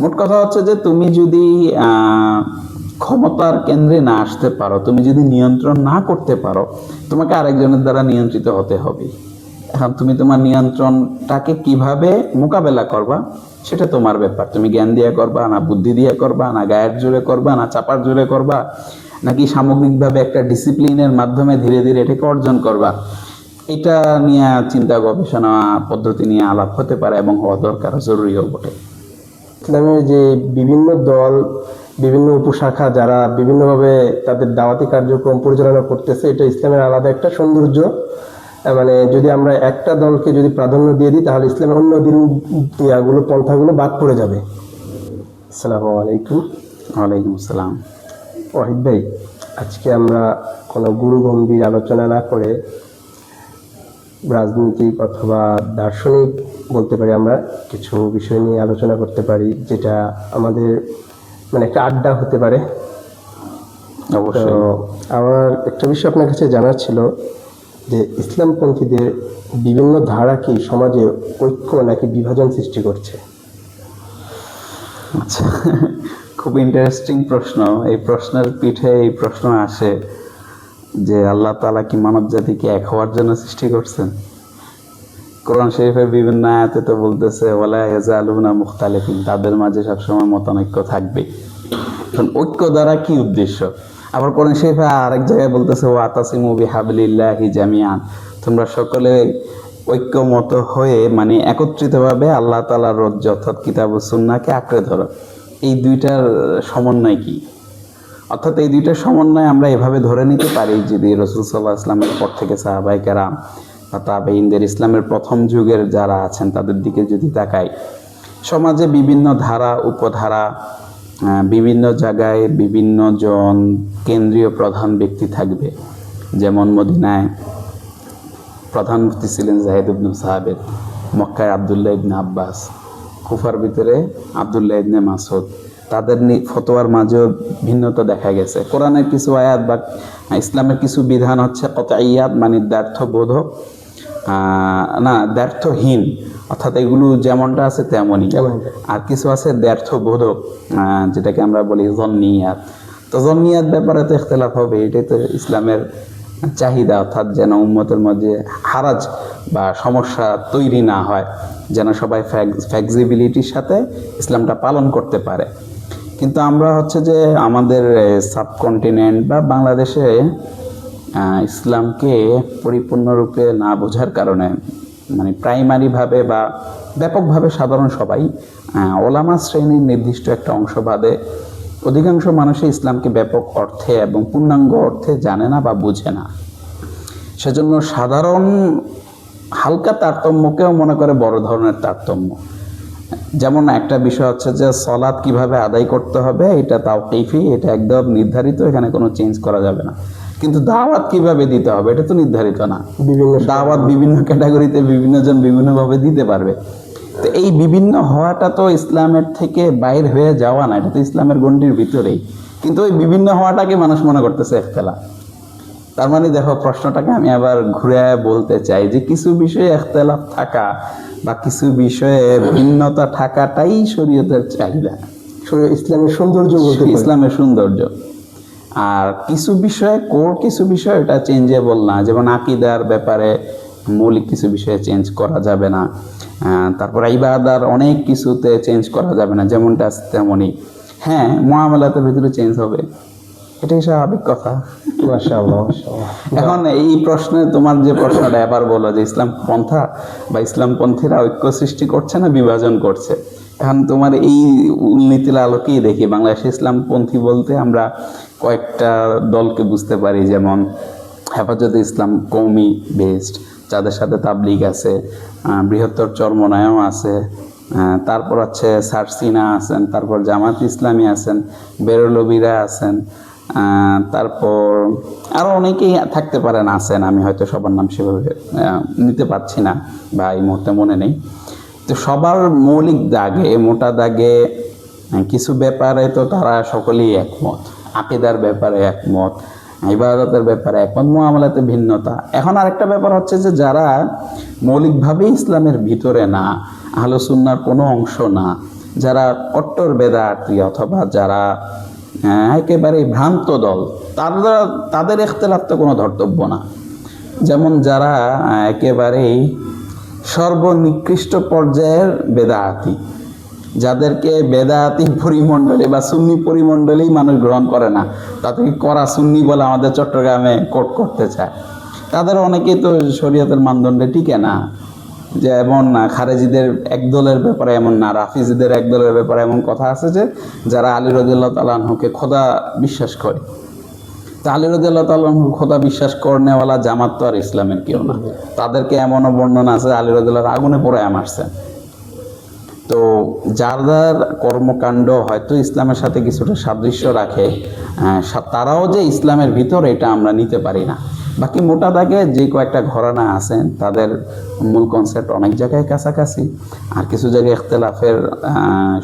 মোট কথা হচ্ছে যে তুমি যদি ক্ষমতার কেন্দ্রে না আসতে পারো, তুমি যদি নিয়ন্ত্রণ না করতে পারো, তোমাকে আরেকজনের দ্বারা নিয়ন্ত্রিত হতে হবে। এখন তুমি তোমার নিয়ন্ত্রণটাকে কিভাবে মোকাবেলা করবা সেটা তোমার ব্যাপার। তুমি জ্ঞান দিয়ে করবা, না বুদ্ধি দিয়ে করবা, না গায়ের জোরে করবা, না চাপার জোরে করবা, নাকি সামগ্রিকভাবে একটা ডিসিপ্লিনের মাধ্যমে ধীরে ধীরে এটাকে অর্জন করবা, এটা নিয়ে চিন্তা গবেষণা পদ্ধতি নিয়ে আলাপ হতে পারে এবং হওয়া দরকার, জরুরিও বটে। ইসলামের যে বিভিন্ন দল, বিভিন্ন উপশাখা যারা বিভিন্নভাবে তাদের দাওয়াতি কার্যক্রম পরিচালনা করতেছে, এটা ইসলামের আলাদা একটা সৌন্দর্য। মানে যদি আমরা একটা দলকে যদি প্রাধান্য দিয়ে দিই তাহলে ইসলামের অন্য দিন ইয়াগুলো পন্থাগুলো বাদ পড়ে যাবে। আসসালামু আলাইকুম। ওয়ালাইকুম আসসালাম। ওয়াহিদ ভাই, আজকে আমরা কোনো গুরুগম্ভীর আলোচনা না করে রাজনৈতিক অথবা দার্শনিক বলতে পারি, আমরা কিছু বিষয় নিয়ে আলোচনা করতে পারি, যেটা আমাদের মানে একটা আড্ডা হতে পারে। অবশ্যই। তো আমার একটা বিষয় আপনার কাছে জানার ছিল যে ইসলামপন্থীদের বিভিন্ন ধারা কি সমাজে ঐক্য নাকি বিভাজন সৃষ্টি করছে? আচ্ছা, খুব ইন্টারেস্টিং প্রশ্ন। এই প্রশ্নের পিঠে এই প্রশ্ন আসে যে আল্লাহ তাআলা কি মানব জাতিকে এক হওয়ার জন্য সৃষ্টি করছেন? কোরআন শরীফের বিভিন্ন আয়াতে তো বলতেছে ওয়ালা ইয়াজালুনা মুখতালিফিন, তাদের মাঝে সবসময় মতানৈক্য থাকবে। এখন ঐক্য দ্বারা কি উদ্দেশ্য? আবার কোরআন শরীফে আরেক জায়গায় বলতেছে ওয়াতাসিমু বিহাবলিল্লাহি জামিআন, তোমরা সকলে ঐক্যমত হয়ে মানে একত্রিতভাবে আল্লাহ তাআলার রজ্জ অর্থাৎ কিতাব ও সুন্নাহকে আঁকড়ে ধরো। এই দুইটার সমন্বয় কি? অর্থাৎ এই দুইটার সমন্বয় আমরা এভাবে ধরে নিতে পারি, যদি রাসূল সাল্লাল্লাহু আলাইহি ওয়াসাল্লামের পর থেকে সাহাবায়ে কেরাম বা তাবেঈনদের, ইসলামের প্রথম যুগের যারা আছেন তাদের দিকে যদি তাকাই, সমাজে বিভিন্ন ধারা উপধারা, বিভিন্ন জায়গায় বিভিন্ন জন কেন্দ্রীয় প্রধান ব্যক্তি থাকবে। যেমন মদিনায় প্রধান মুফতি ছিলেন যায়েদ ইবনে সাহাবেদ, মক্কায় আব্দুল্লাহ ইবনে আব্বাস, কুফার ভিতরে আব্দুল্লাহ ইবনে মাসউদ। তাদের ফতোয়ার মাঝেও ভিন্নতা দেখা গেছে। কোরআনের কিছু আয়াত বা ইসলামের কিছু বিধান হচ্ছে কতঈয়াত, মানে দ্ব্যর্থবোধক, না দ্ব্যর্থহীন, অর্থাৎ এগুলো যেমনটা আছে তেমনই। আর কিছু আছে দ্ব্যর্থবোধক, যেটাকে আমরা বলি জন্নিয়াত। তো জন্নিয়াত ব্যাপারে তো ইখতিলাফ হবে, এটাই তো ইসলামের চাহিদা, অর্থাৎ যেন উম্মতের মধ্যে হারাজ বা সমস্যা তৈরি না হয়, যেন সবাই ফ্লেক্সিবিলিটির সাথে ইসলামটা পালন করতে পারে। কিন্তু আমরা হচ্ছে যে আমাদের সাবকন্টিনেন্ট বা বাংলাদেশে ইসলামকে পরিপূর্ণরূপে না বোঝার কারণে, মানে প্রাইমারিভাবে বা ব্যাপকভাবে সাধারণ সবাই, ওলামা শ্রেণীর নির্দিষ্ট একটা অংশ বাদে অধিকাংশ মানুষই ইসলামকে ব্যাপক অর্থে এবং পূর্ণাঙ্গ অর্থে জানে না বা বুঝে না। সেজন্য সাধারণ হালকা তারতম্যকেও মনে করে বড় ধরনের তারতম্য। যেমন একটা বিষয় হচ্ছে যে সালাত কিভাবে আদায় করতে হবে, এটা তাওকীফি, এটা একদম নির্ধারিত, এখানে কোনো চেঞ্জ করা যাবে না। কিন্তু দাওয়াত কিভাবে দিতে হবে এটা তো নির্ধারিত না। দাওয়াত বিভিন্ন ক্যাটাগরিতে বিভিন্ন জন বিভিন্নভাবে দিতে পারবে। তো এই বিভিন্ন হওয়াটা তো ইসলামের থেকে বাইর হয়ে যাওয়া না, এটা তো ইসলামের গণ্ডির ভিতরেই। কিন্তু ওই বিভিন্ন হওয়াটাকে মানুষ মনে করতেছে ইখতিলাফ। তার মানে দেখো, প্রশ্নটাকে আমি আবার ঘুরে বলতে চাই যে কিছু বিষয়ে ইখতিলাফ থাকা বা কিছু বিষয়ে ভিন্নতা থাকাটাই শরীয়তের চাহিদা, ইসলামের সৌন্দর্য বলতে পারি। ইসলামের সৌন্দর্য। আর কিছু বিষয়ে কিছু বিষয় এটা চেঞ্জেবল না, যেমন আকীদার ব্যাপারে মৌলিক কিছু বিষয়ে চেঞ্জ করা যাবে না। তারপর ইবাদার অনেক কিছুতে চেঞ্জ করা যাবে না, যেমনটা আছে তেমনই। হ্যাঁ, মুআমালাতের ভিতরে চেঞ্জ হবে, এটাই স্বাভাবিক কথা। মাশাআল্লাহ। এখন এই প্রশ্নে তোমার যে প্রশ্নটা এবার বলো যে ইসলাম পন্থা বা ইসলামপন্থীরা ঐক্য সৃষ্টি করছে না বিভাজন করছে, এখন তোমার এই নীতির আলোকেই দেখি বাংলাদেশে ইসলামপন্থী বলতে আমরা কয়েকটা দলকে বুঝতে পারি। যেমন হেফাজতে ইসলাম কওমি বেসড, যাদের সাথে তাবলিগ আছে, বৃহত্তর চরমনায়ও আছে, তারপর হচ্ছে সারসিনা আছেন, তারপর জামাত ইসলামী আছেন, বেরলবিরা আছেন, তারপর আরও অনেকেই থাকতে পারেন, আছেন, আমি হয়তো সবার নাম সেভাবে নিতে পারছি না বা এই মুহূর্তে মনে নেই। তো সবার মৌলিক দাগে, মোটা দাগে কিছু ব্যাপারে তো তারা সকলেই একমত, আকীদার ব্যাপারে একমত, ইবাদতের ব্যাপারে একমত, মুআমালাতে ভিন্নতা। এখন আরেকটা ব্যাপার হচ্ছে যে যারা মৌলিকভাবে ইসলামের ভিতরে না, আহলে সুন্নাহর কোনো অংশ না, যারা কট্টর বেদাতি অথবা যারা একেবারে ভ্রান্ত দল, তাদের ইখতিলাফ তো কোনো ধর্তব্য না। যেমন যারা একেবারেই সর্বনিকৃষ্ট পর্যায়ের বেদাতি, যাদেরকে বেদাতি পরিমণ্ডলী বা সুন্নি পরিমণ্ডলেই মানুষ গ্রহণ করে না, তাদেরকে করা সুন্নি বলে আমাদের চট্টগ্রামে কোট করতে চায়, তাদের অনেকেই তো শরীয়তের মানদণ্ডে টিকে না। যে এমন না খারেজিদের একদলের ব্যাপারে এমন না, রাফিজিদের একদলের ব্যাপারে এমন কথা আছে যে যারা আলী রাদিয়াল্লাহু তাআলা আনহুকে খোদা বিশ্বাস করে। তা আলী রাদিয়াল্লাহু তাআলা আনহু খোদা বিশ্বাস করনেওয়ালা জামাত তো আর ইসলামের কেউ না। তাদেরকে এমনও বর্ণনা আছে আলী রাদিয়াল্লাহু আগুনে পোড়ায় মারছেন। তো যার যার কর্মকাণ্ড হয়তো ইসলামের সাথে কিছুটা সাদৃশ্য রাখে, তারাও যে ইসলামের ভিতর এটা আমরা নিতে পারি না। বাকি মোটা দাগে যে কয়েকটা ঘরানা আছেন তাদের মূল কনসেপ্ট অনেক জায়গায় কাছাকাছি, আর কিছু জায়গায় ইখতিলাফের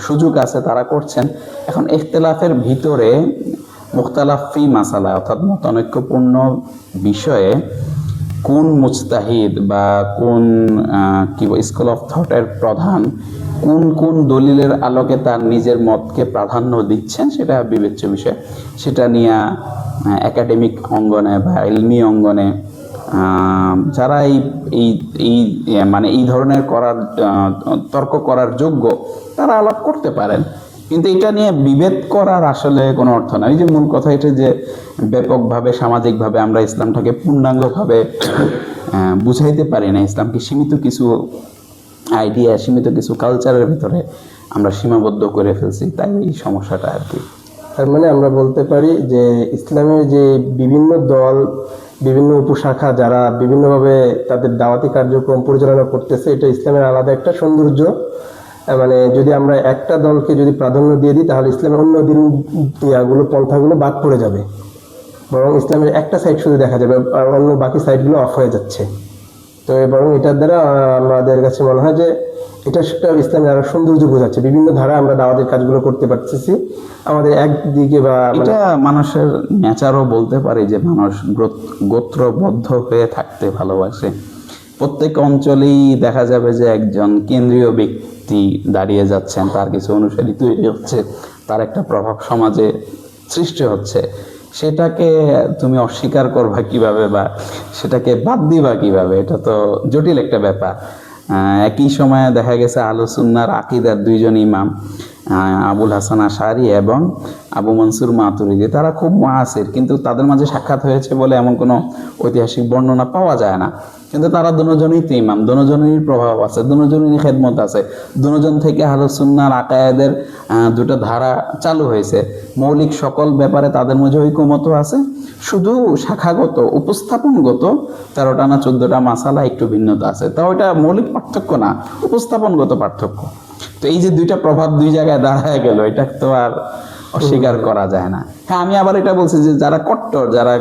সুযোগ আছে, তারা করছেন। এখন ইখতিলাফের ভিতরে মুখতালাফ ফি মাসালা অর্থাৎ মতানৈক্যপূর্ণ বিষয়ে কোন মুজতাহিদ বা কোন স্কুল অফ থটের প্রধান কোন কোন দলিলের আলোকে তার নিজের মতকে প্রাধান্য দিচ্ছেন সেটা বিবেচ্য বিষয়। সেটা নিয়ে একাডেমিক অঙ্গনে বা ইলমি অঙ্গনে যারা মানে এই ধরনের করার তর্ক করার যোগ্য তারা আলাপ করতে পারেন, কিন্তু এটা নিয়ে বিভেদ করার আসলে কোনো অর্থ নাই। এই যে মূল কথা এটা যে ব্যাপকভাবে সামাজিকভাবে আমরা ইসলামটাকে পূর্ণাঙ্গভাবে বুঝাইতে পারি না, ইসলামকে সীমিত কিছু আইডিয়া, সীমিত কিছু কালচারের ভিতরে আমরা সীমাবদ্ধ করে ফেলছি, তাই এই সমস্যাটা আর কি। তার মানে আমরা বলতে পারি যে ইসলামের যে বিভিন্ন দল, বিভিন্ন উপশাখা যারা বিভিন্নভাবে তাদের দাওয়াতি কার্যক্রম পরিচালনা করতেছে, এটা ইসলামের আলাদা একটা সৌন্দর্য। মানে যদি আমরা একটা দলকে যদি প্রাধান্য দিয়ে দিই তাহলে ইসলামের অন্য দিন পন্থাগুলো বাদ পড়ে যাবে, বরং ইসলামের একটা সাইড শুধু দেখা যাবে আর অন্য বাকি সাইডগুলো অফ হয়ে যাচ্ছে। তো বরং এটার দ্বারা আমাদের কাছে মনে হয় যে এটা সেটা ইসলামের আরো সৌন্দর্য বোঝাচ্ছে। বিভিন্ন ধারা আমরা দাওয়াতের কাজগুলো করতে পারতেছি আমাদের একদিকে, বা এটা মানুষের নেচারও বলতে পারি যে মানুষ গোত্রবদ্ধ হয়ে থাকতে ভালোবাসে। প্রত্যেক অঞ্চলেই দেখা যাবে যে একজন কেন্দ্রীয় ব্যক্তি দাঁড়িয়ে যাচ্ছেন, তার কিছু অনুসারী তৈরি হচ্ছে, তার একটা প্রভাব সমাজে সৃষ্টি হচ্ছে। সেটাকে তুমি অস্বীকার করবা কিভাবে বা সেটাকে বাদ দিবা কিভাবে, এটা তো জটিল একটা ব্যাপার। একই সময়ে দেখা গেছে আহলে সুন্নাহর আকীদার দুইজন ইমাম আবুল হাসান আশআরী এবং আবু মনসুর মাতুরিদি, তারা খুব মুআসির, কিন্তু তাদের মাঝে সাক্ষাৎ হয়েছে বলে এমন কোনো ঐতিহাসিক বর্ণনা পাওয়া যায় না। কিন্তু তারা দুজনই তো ইমাম, দুজনেরই প্রভাব আছে, দুজনেরই খেদমত আছে, দুজন থেকে আহলে সুন্নাহর আকায়েদের দুটো ধারা চালু হয়েছে। মৌলিক সকল ব্যাপারে তাদের মধ্যে ঐকমত্য আছে, শুধু শাখাগত উপস্থাপনগত 13টা না 14টা মাসালা একটু ভিন্নতা আছে। তাও এটা মৌলিক পার্থক্য না, উপস্থাপনগত পার্থক্য। তো এই যে দুইটা প্রভাব দুই জায়গায় দাঁড়ায় গেল, এটা তো আর অস্বীকার করা যায় না। হ্যাঁ, আমি আবার এটা বলছি যে যারা কট্টর, যারা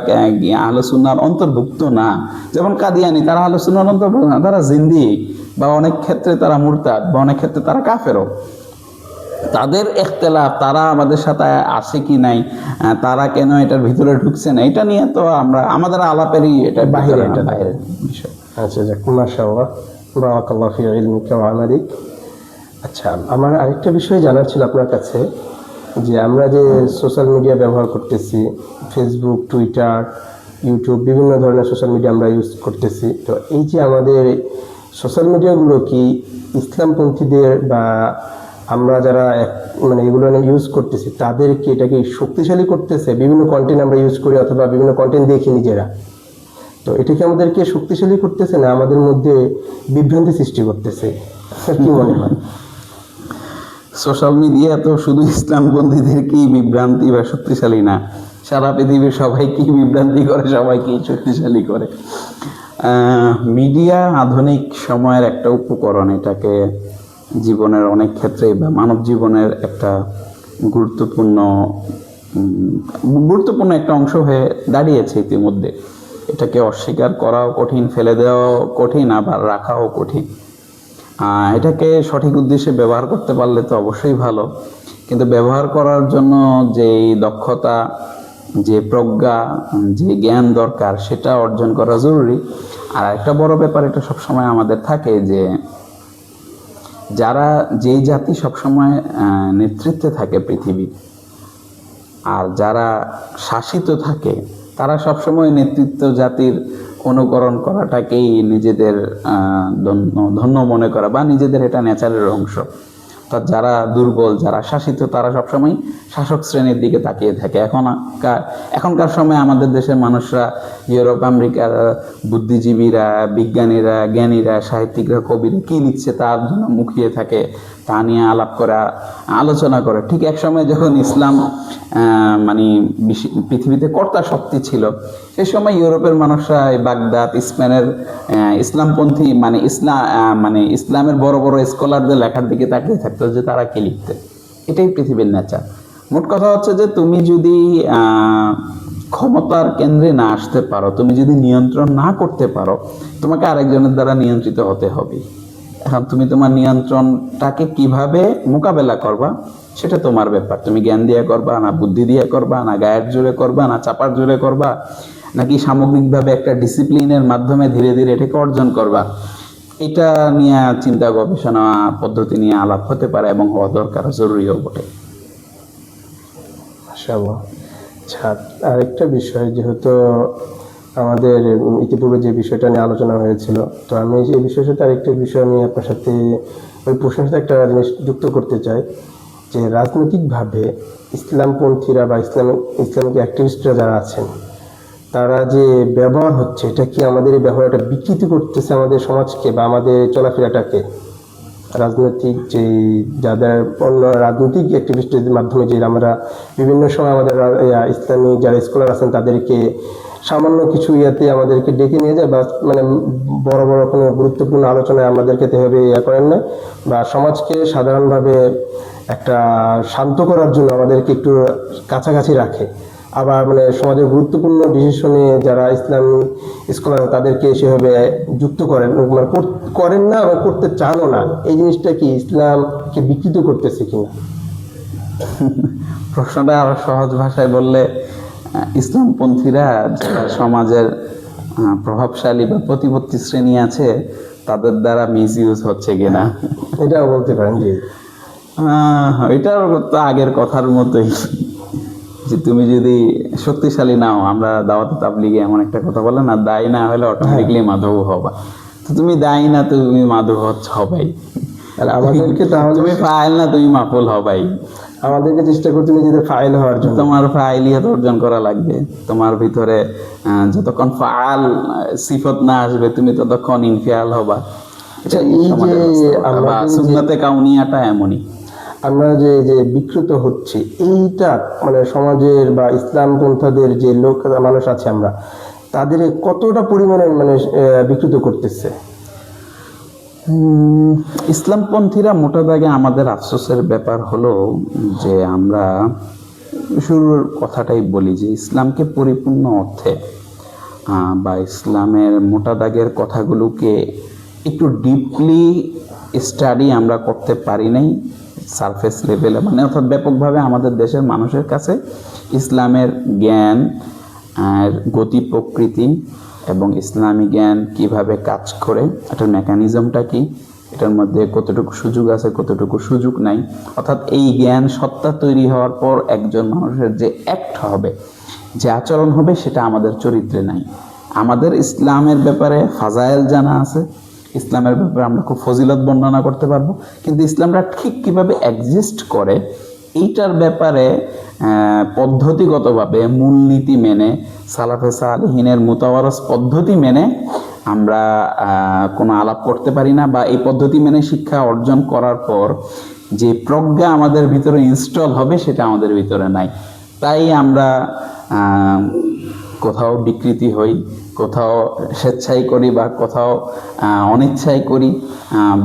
আহলে সুন্নাহর অন্তর্ভুক্ত না, যেমন কাদিয়ানি, তারা আহলে সুন্নাহর অন্তর্ভুক্ত না, তারা জিন্দিক, বা অনেক ক্ষেত্রে তারা মুরতাদ, বা অনেক ক্ষেত্রে তারা কাফেরও। তাদের ইখতিলাফ, তারা আমাদের সাথে আছে কি নাই, তারা কেন এটার ভিতরে ঢুকছে না, এটা নিয়ে তো আমাদের আলাপেরই এটা বাইরে, এটা বাইরের বিষয়। আচ্ছা, যাক, মাশাআল্লাহ, বারাকাল্লাহু ফি ইলমিকা ওয়া আমালিক। আচ্ছা, আমার আরেকটা বিষয় জানার ছিল আপনার কাছে, যে আমরা যে সোশ্যাল মিডিয়া ব্যবহার করতেছি, ফেসবুক, টুইটার, ইউটিউব, বিভিন্ন ধরনের সোশ্যাল মিডিয়া আমরা ইউজ করতেছি। তো এই যে আমাদের সোশ্যাল মিডিয়াগুলো কি ইসলামপন্থীদের বা আমরা যারা মানে এগুলো ইউজ করতেছি তাদেরকে এটাকে শক্তিশালী করতেছে? বিভিন্ন কন্টেন্ট আমরা ইউজ করি অথবা বিভিন্ন কন্টেন্ট দেখি নিজেরা, তো এটা কি আমাদেরকে শক্তিশালী করতেছে না আমাদের মধ্যে বিভ্রান্তি সৃষ্টি করতেছে? কি মনে হয়? সোশ্যাল মিডিয়া তো শুধু ইসলামপন্থীদেরকেই বিভ্রান্তি বা শক্তিশালী না, সারা পৃথিবীর সবাইকেই বিভ্রান্তি করে, সবাইকেই শক্তিশালী করে। মিডিয়া আধুনিক সময়ের একটা উপকরণ, এটাকে জীবনের অনেক ক্ষেত্রে বা মানব জীবনের একটা গুরুত্বপূর্ণ একটা অংশ হয়ে দাঁড়িয়েছে ইতিমধ্যে। এটাকে অস্বীকার করাও কঠিন, ফেলে দেওয়াও কঠিন, আবার রাখাও কঠিন। এটাকে সঠিক উদ্দেশ্যে ব্যবহার করতে পারলে তো অবশ্যই ভালো, কিন্তু ব্যবহার করার জন্য যে দক্ষতা, যে প্রজ্ঞা, যে জ্ঞান দরকার সেটা অর্জন করা জরুরি। আর একটা বড় ব্যাপার, এটা সবসময় আমাদের থাকে যে যারা যেই জাতি সবসময় নেতৃত্বে থাকে পৃথিবী, আর যারা শাসিত থাকে তারা সবসময় নেতৃত্ব জাতির অনুকরণ করাটাকেই নিজেদের ধন্য মনে করা বা নিজেদের এটা নেচারের অংশ। অর্থাৎ যারা দুর্বল, যারা শাসিত, তারা সবসময় শাসক শ্রেণীর দিকে তাকিয়ে থাকে। এখনকার সময় আমাদের দেশের মানুষরা, ইউরোপ আমেরিকার বুদ্ধিজীবীরা, বিজ্ঞানীরা, জ্ঞানীরা, সাহিত্যিকরা, কবিরা কি লিখছে তার জন্য মুখিয়ে থাকে, তা নিয়ে আলাপ করে, আলোচনা করে। ঠিক এক সময় যখন ইসলাম মানে পৃথিবীতে কর্তা শক্তি ছিল, সেই সময় ইউরোপের মানুষরা বাগদাদ, স্পেনের ইসলামপন্থী ইসলামের বড় বড় স্কলারদের লেখার দিকে তাকিয়ে থাকতো যে তারা কি লিখতে। এটাই পৃথিবীর নেচার। মোট কথা হচ্ছে যে তুমি যদি ক্ষমতার কেন্দ্রে না আসতে পারো, তুমি যদি নিয়ন্ত্রণ না করতে পারো, তোমাকে আরেকজনের দ্বারা নিয়ন্ত্রিত হতে হবে। এখন তুমি তোমার নিয়ন্ত্রণটাকে কিভাবে মোকাবেলা করবা সেটা তোমার ব্যাপার। তুমি জ্ঞান দিয়ে করবা, না বুদ্ধি দিয়ে করবা, না গায়ের জোরে করবা, না চাপার জোরে করবা, নাকি সামগ্রিকভাবে একটা ডিসিপ্লিনের মাধ্যমে ধীরে ধীরে এটাকে অর্জন করবা, এটা নিয়ে চিন্তা, গবেষণা, পদ্ধতি নিয়ে আলাপ হতে পারে এবং হওয়া দরকার, জরুরিও বটে। মাশাআল্লাহ। আচ্ছা, আরেকটা বিষয়, যেহেতু আমাদের ইতিপূর্বে যে বিষয়টা নিয়ে আলোচনা হয়েছিল, তো আমি এই বিষয়ের সাথে আরেকটা বিষয় আমি আপনার সাথে ওই প্রশ্নের সাথে একটা জিনিস যুক্ত করতে চাই, যে রাজনৈতিকভাবে ইসলামপন্থীরা বা ইসলামিক অ্যাক্টিভিস্টরা যারা আছেন, তারা যে ব্যবহার হচ্ছে, এটা কি আমাদের এই ব্যবহারটা বিকৃতি করতেছে আমাদের সমাজকে বা আমাদের চলাফেরাটাকে? রাজনৈতিক যে যাদের অন্য রাজনৈতিক অ্যাক্টিভিস্টদের মাধ্যমে যে আমরা বিভিন্ন সময় আমাদের ইসলামী যারা স্কলার আছেন তাদেরকে সামান্য কিছু ইয়াতে আমাদেরকে ডেকে নিয়ে যায়, বা মানে বড় বড় কোনো গুরুত্বপূর্ণ আলোচনায় আমাদেরকে তেভাবে করেন না, বা সমাজকে সাধারণভাবে একটা শান্ত করার জন্য আমাদেরকে একটু কাছাকাছি রাখে। আবার মানে সমাজের গুরুত্বপূর্ণ ডিসিশনে যারা ইসলাম স্কলার তাদেরকে সেভাবে যুক্ত করেন, মানে করেন না বা করতে চানও না। এই জিনিসটা কি ইসলামকে বিকৃত করতেছে কিনা? প্রশ্নটা আরো সহজ ভাষায় বললে, ইসলামপন্থীরা যারা সমাজের প্রভাবশালী বা প্রতিপত্তি শ্রেণী আছে তাদের দ্বারা মিস ইউজ হচ্ছে কিনা, এটাও বলতে পারেন। জি, এটার তো আগের কথার মতোই, যে তুমি যদি শক্তিশালী নাও, আমরা দাওয়াতে তাবলিগে এমন একটা কথা বলে না, দায়ী না হলে অটোমেটিকলি মাধব হবা। তো তুমি দায়ী না, তুমি মাধব হবাই। আমাদেরকে তাহলে তুমি ফাইল না, তুমি মাফুল হবাই। আমাদেরকে চেষ্টা করতে নিজেদের ফাইল হওয়ার জন্য তোমার ফাইলিয়াত অর্জন করা লাগবে। তোমার ভিতরে যতক্ষণ ফাল সিফত না আসবে, তুমি ততক্ষণ ইনফিয়াল হবা। আচ্ছা, এই যে আমরা সুন্নাতে কাউনিয়াটা এমনই। আমরা যে যে বিকৃত হচ্ছে, এইটা মানে সমাজের বা ইসলাম পন্থাদের যে লোক মানুষ আছে, আমরা তাদের কতটা পরিমাণে মানে বিকৃত করতেছে? ইসলামপন্থীরা মোটা দাগে আমাদের আফসোসের ব্যাপার হলো যে আমরা শুরুর কথাটাই বলি যে ইসলামকে পরিপূর্ণ অর্থে বা ইসলামের মোটা দাগের কথাগুলোকে একটু ডিপলি স্টাডি আমরা করতে পারি নাই সারফেস লেভেলে, মানে অর্থাৎ ব্যাপকভাবে আমাদের দেশের মানুষের কাছে ইসলামের জ্ঞান আর গতি প্রকৃতি এবং ইসলামী জ্ঞান কিভাবে কাজ করে, এটার মেকানিজমটা কি, এটার মধ্যে কতটুকু সুযোগ আছে, কতটুকু সুযোগ নাই, অর্থাৎ এই জ্ঞান সত্তা তৈরি হওয়ার পর একজন মানুষের যে অ্যাক্ট হবে, যে আচরণ হবে, সেটা আমাদের চরিত্রে নাই। আমাদের ইসলামের ব্যাপারে ফাজাইল জানা আছে, ইসলামের ব্যাপারে আমরা খুব ফজিলত বর্ণনা করতে পারবো, কিন্তু ইসলামটা ঠিক কিভাবে এক্সিস্ট করে এইটার ব্যাপারে পদ্ধতিগতভাবে মূলনীতি মেনে, সালাফে সালেহিনের মুতাওয়ারাস পদ্ধতি মেনে আমরা কোনো আলাপ করতে পারি না, বা এই পদ্ধতি মেনে শিক্ষা অর্জন করার পর যে প্রজ্ঞা আমাদের ভিতরে ইনস্টল হবে সেটা আমাদের ভিতরে নাই। তাই আমরা কোথাও বিকৃতি হই, কোথাও স্বেচ্ছাই করি বা কোথাও অনিচ্ছাই করি,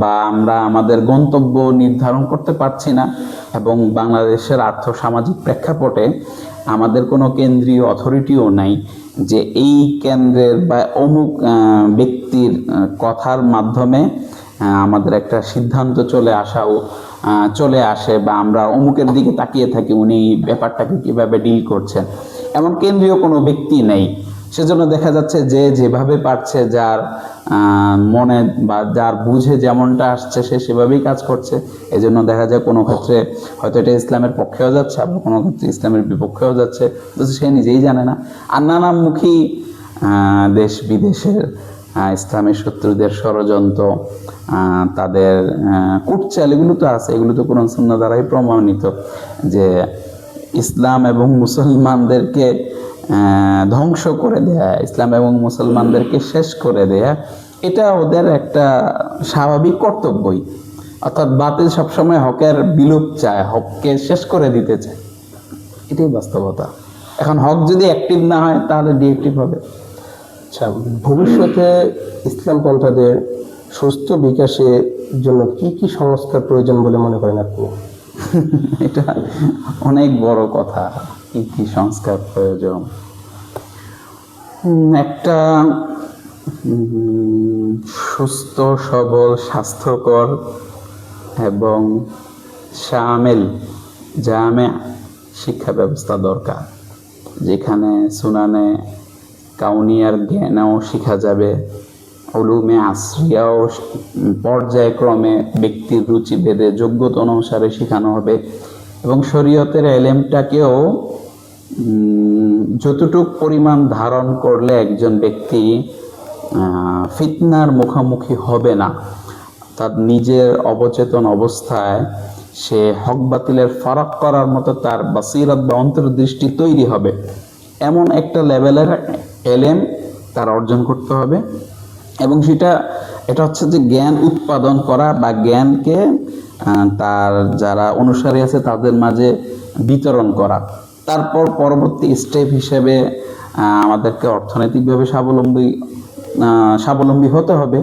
বা আমরা আমাদের গন্তব্য নির্ধারণ করতে পারছি না। এবং বাংলাদেশের আর্থসামাজিক প্রেক্ষাপটে আমাদের কোনো কেন্দ্রীয় অথরিটিও নাই যে এই কেন্দ্রের বা অমুক ব্যক্তির কথার মাধ্যমে আমাদের একটা সিদ্ধান্ত চলে আসে, বা আমরা অমুকের দিকে তাকিয়ে থাকি উনি ব্যাপারটাকে কিভাবে ডিল করছেন। এমন কেন্দ্রীয় কোনো ব্যক্তি নেই সেজন্য দেখা যাচ্ছে যে যেভাবে পারছে, যার মনে বা যার বুঝে যেমনটা আসছে সে সেভাবেই কাজ করছে। এই জন্য দেখা যায় কোনো ক্ষেত্রে হয়তো এটা ইসলামের পক্ষেও যাচ্ছে, আবার কোনো ক্ষেত্রে ইসলামের বিপক্ষেও যাচ্ছে, তো সে নিজেই জানে না। আর নানামুখী দেশ বিদেশের ইসলামের শত্রুদের ষড়যন্ত্র, তাদের কুটচাল, এগুলো তো আছে, এগুলো তো কোরআন সুন্নাহ দ্বারাই প্রমাণিত যে ইসলাম এবং মুসলমানদেরকে ধ্বংস করে দেয়া, ইসলাম এবং মুসলমানদেরকে শেষ করে দেয়া, এটা ওদের একটা স্বাভাবিক কর্তব্যই। অর্থাৎ বাতিল সবসময় হকের বিলোপ চায়, হককে শেষ করে দিতে চায়, এটাই বাস্তবতা। এখন হক যদি অ্যাক্টিভ না হয় তাহলে ডিএক্টিভ হবে। আচ্ছা, ভবিষ্যতে ইসলাম পন্থাদের সুস্থ বিকাশের জন্য কি কি সংস্কার প্রয়োজন বলে মনে করেন আপনি? এটা অনেক বড় কথা, কি কি সংস্কার প্রয়োজন। একটা সুস্থ সবল স্বাস্থ্যকর এবং শামিল জামে শিক্ষা ব্যবস্থা দরকার, যেখানে সুনানে কাউনিয়ার জ্ঞানও শেখা যাবে, উলুমে আসরিয়াও পর্যায়ক্রমে ব্যক্তির রুচি ভেদে যোগ্যতা অনুসারে শেখানো হবে, এবং শরীয়তের এলেমটাকেও যতটুক পরিমাণ ধারণ করলে একজন ব্যক্তি ফিতনার মুখোমুখি হবে না, তার নিজের অবচেতন অবস্থায় সে হক বাতিলের ফারাক করার মতো তার বাসিরাত বা অন্তর্দৃষ্টি তৈরি হবে, এমন একটা লেভেলের এলেম তার অর্জন করতে হবে। এবং এটা হচ্ছে যে জ্ঞান উৎপাদন করা বা জ্ঞানকে তার যারা অনুসারী আছে তাদের মাঝে বিতরণ করা। তারপর পরবর্তী স্টেপ হিসেবে আমাদেরকে অর্থনৈতিকভাবে স্বাবলম্বী হতে হবে।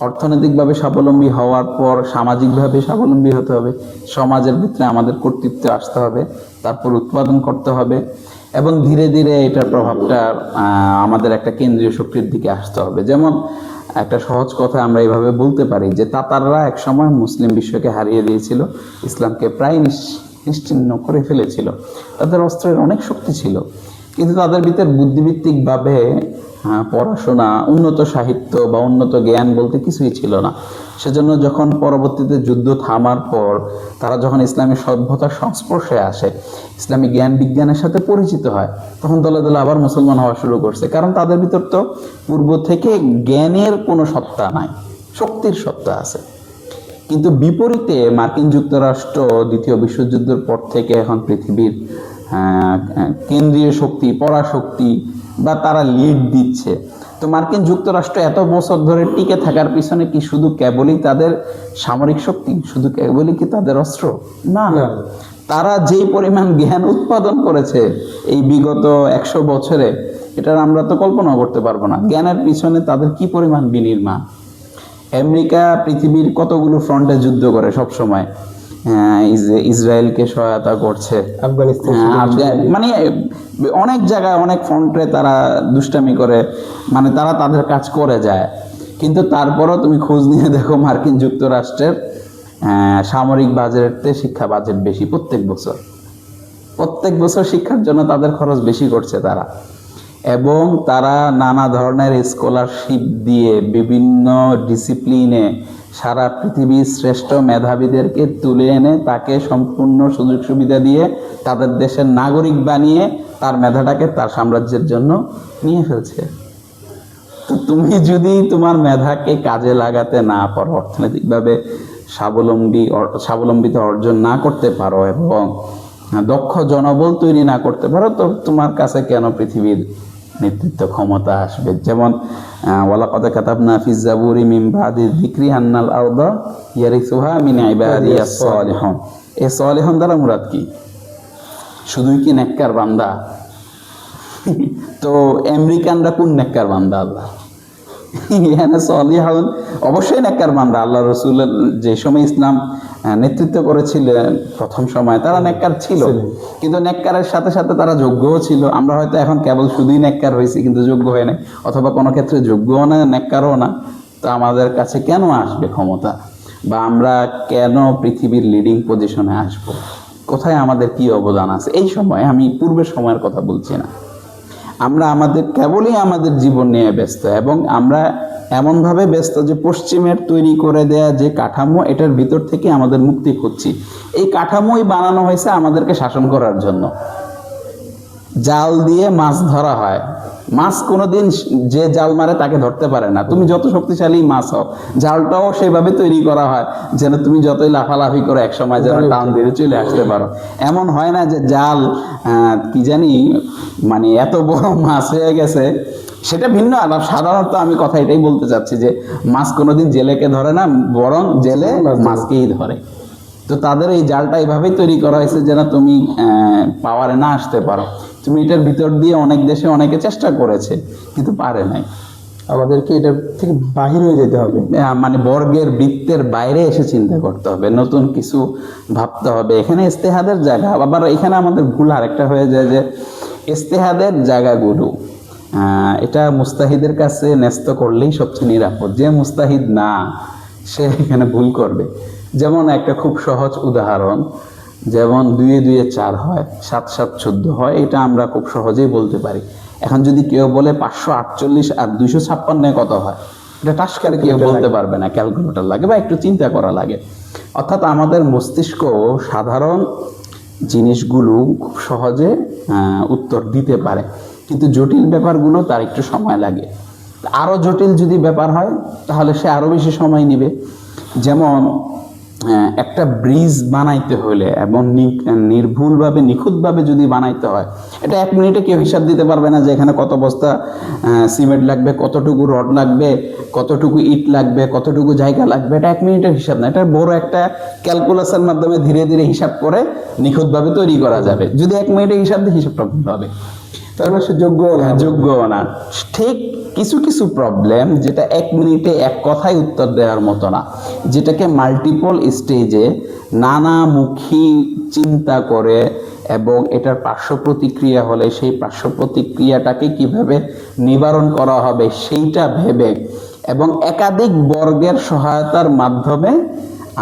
অর্থনৈতিকভাবে স্বাবলম্বী হওয়ার পর সামাজিকভাবে স্বাবলম্বী হতে হবে, সমাজের ভিতরে আমাদের কর্তৃত্বে আসতে হবে, তারপর উৎপাদন করতে হবে, এবং ধীরে ধীরে এটার প্রভাবটা আমাদের একটা কেন্দ্রীয় শক্তির দিকে আসতে হবে। যেমন একটা সহজ কথা আমরা এইভাবে বলতে পারি যে তাতাররা একসময় মুসলিম বিশ্বকে হারিয়ে দিয়েছিল, ইসলামকে প্রায় নিশ্চিহ্ন করে ফেলেছিল। তাদের অস্ত্রের অনেক শক্তি ছিল, কিন্তু তাদের ভিতর বুদ্ধিভিত্তিকভাবে পড়াশোনা, উন্নত সাহিত্য বা উন্নত জ্ঞান বলতে কিছুই ছিল না। সেজন্য যখন পরবর্তীতে যুদ্ধ থামার পর তারা যখন ইসলামী সভ্যতার সংস্পর্শে আসে, ইসলামী জ্ঞান বিজ্ঞানের সাথে পরিচিত হয়, তখন দলে দলে আবার মুসলমান হওয়া শুরু করছে। কারণ তাদের ভিতর তো পূর্ব থেকে জ্ঞানের কোনো সত্তা নাই, শক্তির সত্তা আছে। কিন্তু বিপরীতে মার্কিন যুক্তরাষ্ট্র দ্বিতীয় বিশ্বযুদ্ধের পর থেকে এখন পৃথিবীর কেন্দ্রীয় শক্তি, পরাশক্তি, বা তারা লিড দিচ্ছে। তো মার্কিন যুক্তরাষ্ট্র এত বছর ধরে টিকে থাকার পিছনে কি শুধু কেবলই তাদের সামরিক শক্তি, শুধু কেবলই কি তাদের অস্ত্র? না, তারা যেই পরিমাণ জ্ঞান উৎপাদন করেছে এই বিগত 100 বছরে, এটার আমরা তো কল্পনা করতে পারবো না। জ্ঞানের পিছনে তাদের কি পরিমাণ বিনির্মাণ। আমেরিকা পৃথিবীর কতগুলো ফ্রন্টে যুদ্ধ করে সব সময়, ইসরায়েলকে সহায়তা করছে, আফগানিস্তান, মানে অনেক জায়গায় অনেক ফ্রন্টে তারা দুষ্টামি করে, মানে তারা তাদের কাজ করে যায়। কিন্তু তারপরও তুমি খোঁজ নিয়ে দেখো মার্কিন যুক্তরাষ্ট্রের সামরিক বাজেটে শিক্ষা বাজেট বেশি প্রত্যেক বছর শিক্ষার জন্য তাদের খরচ বেশি করছে তারা। এবং তারা নানা ধরনের স্কলারশিপ দিয়ে বিভিন্ন ডিসিপ্লিনে সারা পৃথিবীর শ্রেষ্ঠ মেধাবীদেরকে তুলে এনে তাকে সম্পূর্ণ সুযোগ সুবিধা দিয়ে তাদের দেশের নাগরিক বানিয়ে তার মেধাটাকে তার সাম্রাজ্যের জন্য নিয়ে ফেলছে। তো তুমি যদি তোমার মেধাকে কাজে লাগাতে না পারো, অর্থনৈতিকভাবে স্বাবলম্বিতা অর্জন না করতে পারো এবং দক্ষ জনবল তৈরি না করতে পারো, তো তোমার কাছে কেন পৃথিবীর নেতৃত্ব ক্ষমতা আসবে? যেমন ওয়ালাকাদ কাতাবনা ফিজ জাবুরি মিন বাদি যিকরি আন্নাল আরদা ইয়ারিসুহা মিন ইবাদিয়াস সালিহুন। এই সালিহুন দ্বারা মুরাদ কি? শুধুই কি নেককার বান্দা? তো আমেরিকানরা কোন নেককার বান্দা? আল্লাহ এখানে সালিহুন অবশ্যই নেককার বান্দা। আল্লাহ রাসূলের যে সময় ইসলাম নেতৃত্ব করেছিলেন প্রথম সময় তারা নেককার ছিল, কিন্তু নেককারের সাথে সাথে তারা যোগ্যও ছিল। আমরা হয়তো এখন কেবল শুধুই নেককার হয়েছি কিন্তু যোগ্য হয় না, অথবা কোনো ক্ষেত্রে যোগ্যও না নেককারও না। তো আমাদের কাছে কেন আসবে ক্ষমতা, বা আমরা কেন পৃথিবীর লিডিং পজিশনে আসব? কোথায় আমাদের কি অবদান আছে? এই সময়, আমি পূর্বের সময়ের কথা বলছি না। আমরা কেবলই আমাদের জীবন নিয়ে ব্যস্ত, এবং আমরা এমনভাবে ব্যস্ত যে পশ্চিমের তৈরি করে দেয়া যে কাঠামো, এটার ভিতর থেকে আমাদের মুক্তি খুঁজছি। এই কাঠামোই বানানো হয়েছে আমাদেরকে শাসন করার জন্য। জাল দিয়ে মাছ ধরা হয়, মাছ কোনোদিন যে জাল মারে তাকে ধরতে পারে না। তুমি যত শক্তিশালী মাছ হও, জালটাও সেভাবে তৈরি করা হয় যেন তুমি যতই লাফালাফি করে এক সময় যেন টান দিয়ে চলে আসতে পারো। এমন হয় না যে জাল কি জানি মানে এত বড় মাছ হয়ে গেছে, সেটা ভিন্ন আলাপ। সাধারণত আমি কথা এটাই বলতে চাচ্ছি যে মাছ কোনোদিন জেলেকে ধরে না, বরং জেলে মাছকেই ধরে। তো তাদের এই জালটা এইভাবেই তৈরি করা হয়েছে যেন তুমি পাওয়ারে না আসতে পারো। তুমি এটার ভিতর দিয়ে অনেক দেশে অনেকে চেষ্টা করেছে কিন্তু পারে নাই। আমাদেরকে এটা থেকে বাহির হয়ে যেতে হবে, মানে বর্গের বৃত্তের বাইরে এসে চিন্তা করতে হবে, নতুন কিছু ভাবতে হবে। এখানে ইস্তেহাদের জায়গা, আবার এখানে আমাদের ভুল আরেকটা হয়ে যায় যে ইস্তেহাদের জায়গাগুলো এটা মুস্তাহিদের কাছে ন্যস্ত করলেই সবচেয়ে নিরাপদ। যে মুস্তাহিদ না, সে এখানে ভুল করবে। যেমন একটা খুব সহজ উদাহরণ, যেমন 2 2 4 হয়, 7 7 14 হয়, এটা আমরা খুব সহজেই বলতে পারি। এখন যদি কেউ বলে 548 আর 256 কত হয়, এটা টাস করে কেউ বলতে পারবে না, ক্যালকুলেটর লাগে বা একটু চিন্তা করা লাগে। অর্থাৎ আমাদের মস্তিষ্ক সাধারণ জিনিসগুলো খুব সহজে উত্তর দিতে পারে, কিন্তু জটিল ব্যাপারগুলো তার একটু সময় লাগে। আরও জটিল যদি ব্যাপার হয় তাহলে সে আরও বেশি সময় নেবে। যেমন একটা ব্রিজ বানাইতে হলে এবং নির্ভুলভাবে নিখুঁতভাবে যদি বানাইতে হয়, এটা 1 মিনিটে কেউ হিসাব দিতে পারবে না যে এখানে কত বস্তা সিমেন্ট লাগবে, কতটুকু রড লাগবে, কতটুকু ইট লাগবে, কতটুকু জায়গা লাগবে। এটা 1 মিনিটের হিসাব না, এটা বড় একটা ক্যালকুলেশনের মাধ্যমে ধীরে ধীরে হিসাব করে নিখুঁতভাবে তৈরি করা যাবে। যদি 1 মিনিটে হিসাব দিয়ে হিসাবটা ভুল হবে, তাহলে সে যোগ্য না। ঠিক কিছু কিছু প্রবলেম যেটা 1 মিনিটে এক কথায় উত্তর দেওয়ার মতো না, যেটাকে মাল্টিপল স্টেজে নানামুখী চিন্তা করে এবং এটার পার্শ্ব প্রতিক্রিয়া হলে সেই পার্শ্ব প্রতিক্রিয়াটাকে কিভাবে নিবারণ করা হবে সেইটা ভেবে এবং একাধিক বর্গের সহায়তার মাধ্যমে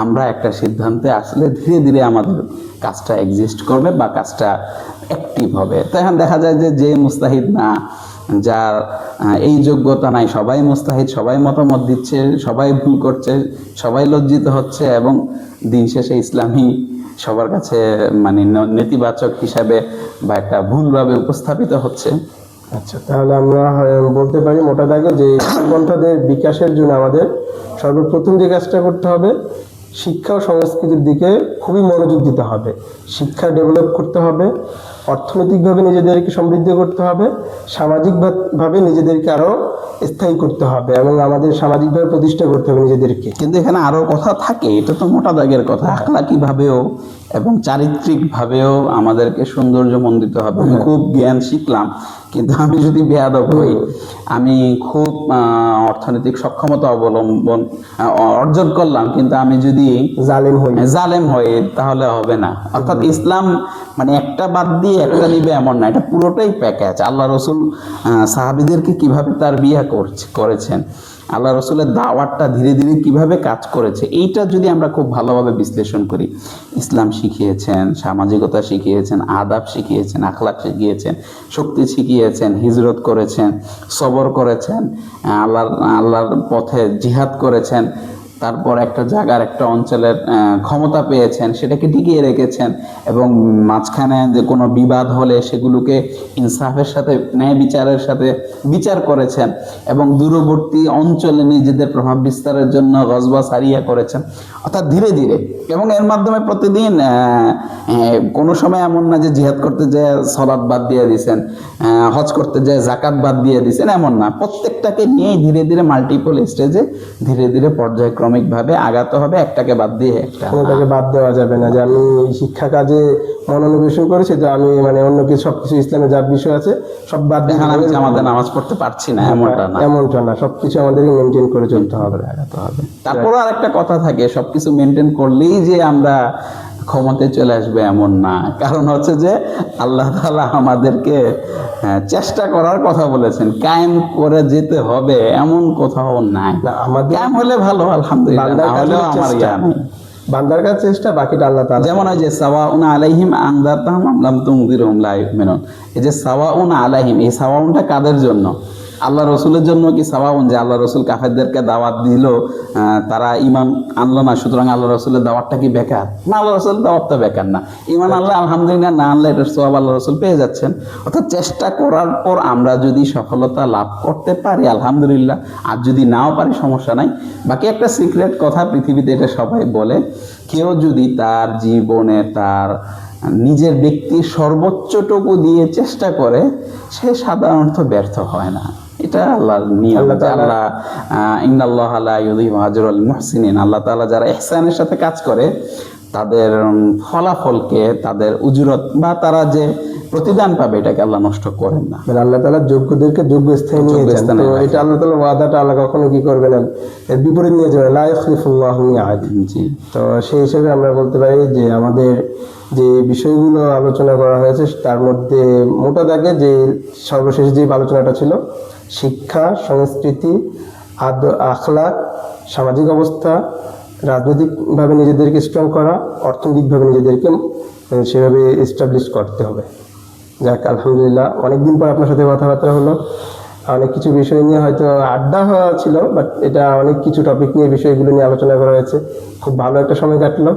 আমরা একটা সিদ্ধান্তে আসলে ধীরে ধীরে আমাদের কাজটা এক্সিস্ট করবে বা কাজটা অ্যাক্টিভ হবে। তো এখন দেখা যায় যে মুস্তাহিদ না, যার এই যোগ্যতা নাই, সবাই মুস্তাহিদ, সবাই মতামত দিচ্ছে, সবাই ভুল করছে, সবাই লজ্জিত হচ্ছে এবং দিন শেষে ইসলামী সবার কাছে মানে নেতিবাচক হিসাবে বা একটা ভুলভাবে উপস্থাপিত হচ্ছে। আচ্ছা, তাহলে আমরা বলতে পারি মোটা দাগে যে গ্রন্থদের বিকাশের জন্য আমাদের সর্বপ্রথম যে কাজটা করতে হবে, শিক্ষা ও সংস্কৃতির দিকে খুবই মনোযোগ দিতে হবে। শিক্ষা ডেভেলপ করতে হবে, অর্থনৈতিকভাবে নিজেদেরকে সমৃদ্ধ করতে হবে, সামাজিকভাবে নিজেদেরকে আরও স্থায়ী করতে হবে এবং আমাদের সামাজিকভাবে প্রতিষ্ঠা করতে হবে নিজেদেরকে। কিন্তু এখানে আরও কথা থাকে, এটা তো মোটা দাগের কথা। আখলাকিভাবেও এবং চারিত্রিকভাবেও আমাদেরকে সৌন্দর্যমণ্ডিত হবে। আমি খুব জ্ঞান শিখলাম, কিন্তু আমি যদি বেয়াদব হই, আমি খুব অর্থনৈতিক সক্ষমতা অর্জন করলাম, কিন্তু আমি যদি জালেম হই তাহলে হবে না। অর্থাৎ ইসলাম মানে একটা বাদ দিয়ে একটা নিবে এমন না, এটা পুরোটাই প্যাকেজ। আল্লাহ রসুল সাহাবীদেরকে কিভাবে তারবিয়া করেছেন, আল্লাহ রসুলের দাওয়াতটা ধীরে ধীরে কিভাবে কাজ করেছে, এইটা যদি আমরা খুব ভালোভাবে বিশ্লেষণ করি। ইসলাম শিখিয়েছেন, সামাজিকতা শিখিয়েছেন, আদাব শিখিয়েছেন, আখলাক শিখিয়েছেন, শক্তি শিখিয়েছেন, হিজরত করেছেন, সবর করেছেন, আল্লাহর পথে জিহাদ করেছেন, তারপর একটা জায়গার একটা অঞ্চলের ক্ষমতা পেয়েছেন, সেটাকে টিকিয়ে রেখেছেন এবং মাঝখানে যে কোনো বিবাদ হলে সেগুলোকে ইনসাফের সাথে, ন্যায় বিচারের সাথে বিচার করেছেন এবং দূরবর্তী অঞ্চলে নিজেদের প্রভাব বিস্তারের জন্য গজবা সারিয়া করেছেন। অর্থাৎ ধীরে ধীরে, এবং এর মাধ্যমে প্রতিদিন কোনো সময় এমন না যে জিহাদ করতে যায় সালাত বাদ দিয়ে দিয়েছেন, হজ করতে যায় জাকাত বাদ দিয়ে দিয়েছেন, এমন না। প্রত্যেকটাকে নিয়ে ধীরে ধীরে মাল্টিপল স্টেজে ধীরে ধীরে পর্যায়ক্রমিকভাবে আগাতে হবে, একটাকে বাদ দিয়ে কোনোটাকে বাদ দেওয়া যাবে না। যে আমি শিক্ষা কাজে মনোনিবেশন করেছি, যে আমি মানে অন্য কিছু সবকিছু ইসলামের যা বিষয় আছে সব বাদ দিয়ে আমি আমাদের নামাজ পড়তে পারছি না, এমনটা না। সবকিছু আমাদেরকে মেনটেন করে চলতে হবে, আগাতে হবে। তারপর আর একটা কথা থাকে, সবকিছু মেনটেন করলেই যে আমরা ক্ষমতায় চলে আসবে এমন না। কারণ হচ্ছে যে আল্লাহ তাআলা আমাদেরকে চেষ্টা করার কথা বলেছেন, কায়েম করে যেতে হবে এমন কোথাও নাই। কায়েম হলে ভালো, আলহামদুলিল্লাহ, না হলেও আমার ইয়া নেই। বান্দার কাছে চেষ্টা, বাকিটা আল্লাহ তাআলা। যেমন ওই যে সাওয়াউন আলাইহিম আনযারতাহুম আম লাম তুনযিরহুম লা ইউমিনুন, এই যে সাওয়াউন আলাইহিম, এই সাওয়াউনটা কাদের জন্য? আল্লাহ রসুলের জন্য কি সাওয়াউন, যে আল্লাহ রসুল কাফেরদেরকে দাওয়াত দিল, তারা ঈমান আনলো না, সুতরাং আল্লাহ রসুলের দাওয়াতটা কি বেকার? না, আল্লাহ রসুলের দাওয়াতটা বেকার না। ঈমান আল্লাহ আলহামদুলিল্লাহ, না আনলে এটার সওয়াব আল্লাহ রসুল পেয়ে যাচ্ছেন। অর্থাৎ চেষ্টা করার পর আমরা যদি সফলতা লাভ করতে পারি আলহামদুলিল্লাহ, আর যদি নাও পারি সমস্যা নাই। বাকি একটা সিক্রেট কথা, পৃথিবীতে এটা সবাই বলে, কেউ যদি তার জীবনে তার নিজের ব্যক্তির সর্বোচ্চটুকু দিয়ে চেষ্টা করে, সে সাধারণত ব্যর্থ হয় না। এটা আল্লাহর নিয়ম। আল্লাহ ইন্নাল্লাহা লা ইউযিউ আজরাল মুহসিনিন, আল্লাহ তাআলা যারা ইহসানের সাথে কাজ করে তাদের ফলাফলকে, তাদের উজরত বা তারা যে প্রতিদান পাবে, এটাকে আল্লাহ নষ্ট করেন না। মানে আল্লাহ তাআলা যোগ্যদেরকে যোগ্য স্থানে নিয়ে যান। তো এটা আল্লাহ তাআলার ওয়াদাটা আল্লাহ কখনো কি করবে না, এর বিপরীত নিয়ে যাবে, লা ইখলিফুল্লাহু মিআদ। জি। তো সেই হিসেবে আমরা বলতে পারি যে আমাদের যে বিষয়গুলো আলোচনা করা হয়েছে তার মধ্যে মোটা দাগে যে সর্বশেষ যে আলোচনাটা ছিল, শিক্ষা, সংস্কৃতি, আখলাক, সামাজিক অবস্থা, রাজনৈতিকভাবে নিজেদেরকে স্ট্রং করা, অর্থনৈতিকভাবে নিজেদেরকে সেভাবে এস্টাবলিশ করতে হবে। যাক, আলহামদুলিল্লাহ, অনেকদিন পর আপনার সাথে কথাবার্তা হলো। অনেক কিছু বিষয় নিয়ে হয়তো আড্ডা হওয়া ছিল, বাট এটা অনেক কিছু টপিক নিয়ে, বিষয়গুলো নিয়ে আলোচনা করা হয়েছে। খুব ভালো একটা সময় কাটলো।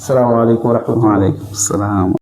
আসসালামু আলাইকুম ওয়া রাহমাতুল্লাহ। ওয়া আলাইকুম আসসালাম।